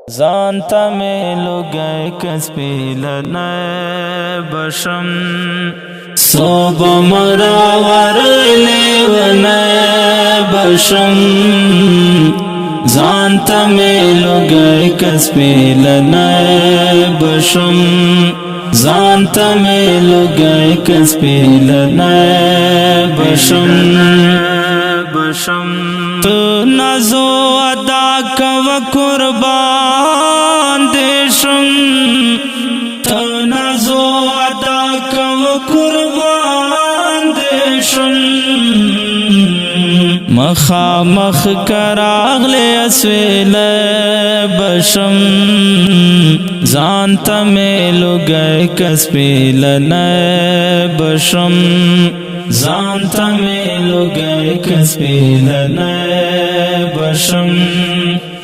زانتا میں لگے کس پیلن بشم صوب مراور لیون بشم زانتا میں لگے کس پیلن بشم زانتا میں لگے کس پیلن بشم تو نازو ادا کو قربان دیشم تو نازو ادا کو قربان دیشم مخامخ کراغل اسویل بشم زانتا میں لگے کس پیلن بشم زانتا میں لگے کس پیلن بشم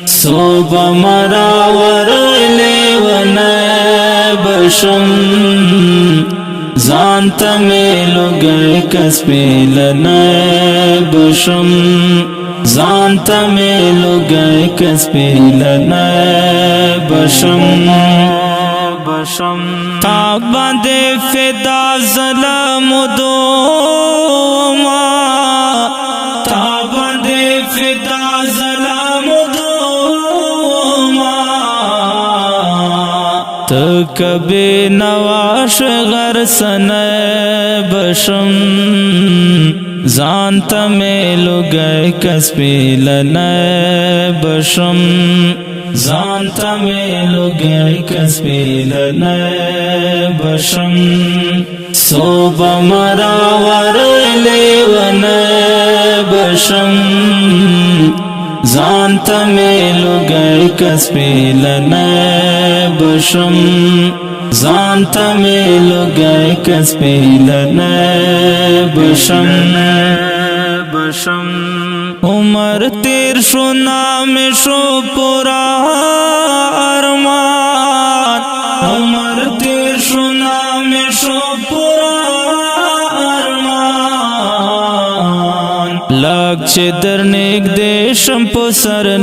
صوب مراور لیون بشم زانتا میں لگے کس پیلن بشم زانتا میں لگے کس پیلن بشم تابند فدا ظلم دوما تابند فدا ظلم دوما تو کبھی نواش غرسن بشم زانتا میں لگے کس پیلن بشم زانتا میں لگے کس پیلن بشم صوب مراور لیون بشم زانتا میں لگے کس پیلن بشم زانتا میں لگے کس پیلن بشم عمر تیر شو نام شو پورا ارمان عمر تیر شو نام شو پورا ارمان لگ چه در نیک دیشم پسر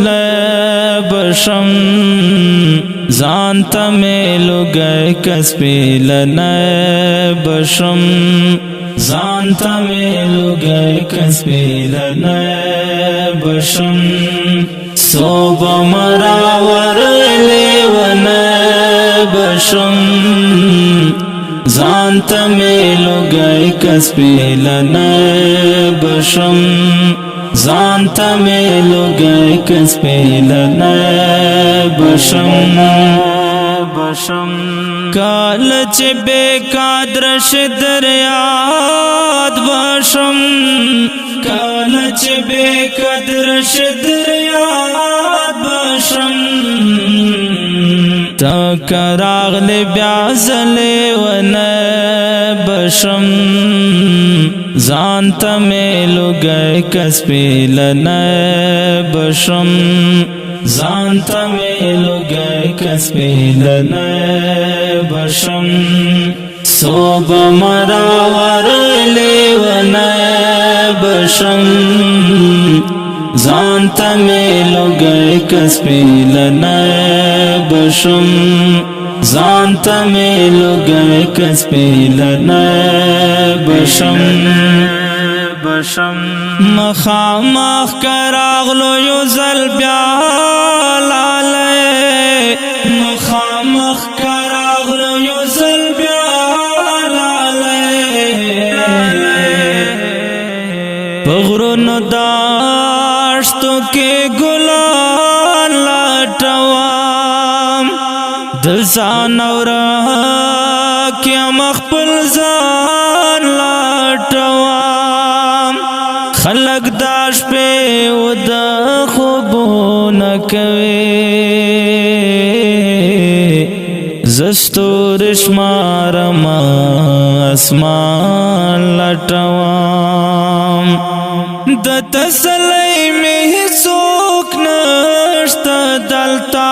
بشم زانتا میں لگے کس پیلن بشم زانتا میں لگے کس پیلن بشم صوب مراور لیون بشم زانتا میں لگے کس پیلن بشم زانتا میں لگے کس پیلن بشم کالچ بے قادرش دریاد بشم کالچ بے قادرش دریاد بشم تا کراغل بیازل ون بشم زانتا میں لگے کس پیلن بشم زانتا میں لگے کس پیلن بشم صوب مراور لیون بشم زانتا میں لگے کس پیلن بشم زانتا میں لگے کس پیلن بشم مخامخ کراغلو یوزل بیالالے مخامخ کراغلو یوزل بیالالے پغرون داشتو کے گلان لٹوام دلزان اورا کیا مخبل زان لٹوام خلق داش پہ ودا خوبو نکوے زستور شمارم اسمان لٹوام د تسلی میں سوک نشت دلتا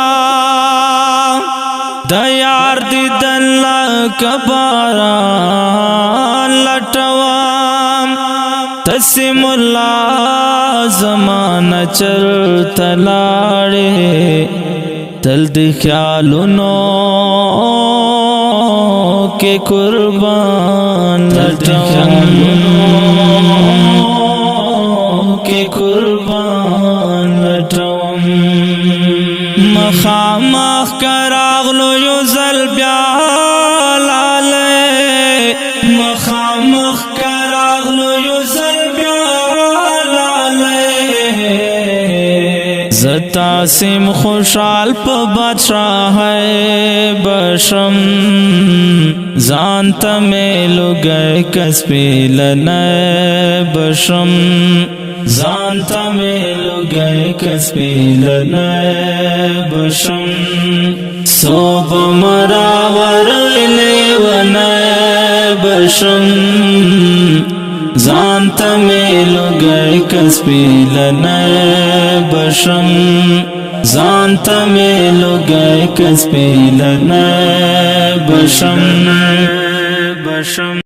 د یار دی دل کباران لٹوام تسم اللہ زمانہ چل تلاڑے تل د خیالونو کې قربان لټوم کې قربان لټوم مخامخ کراغلو یو زل بیا لاله مخامخ کراغلو یو زل بیا لاله زتا سیم خوشحال په بادشاہ بشم زانتا میلو گئے کسبی لنائے بشم زانتا میلو گئے کسبی لنائے بشم صوب مراور لیونائے بشم زانتا میلو گئے کسبی لنائے بشم زانتا میلو گئے کسبی لنائے بشم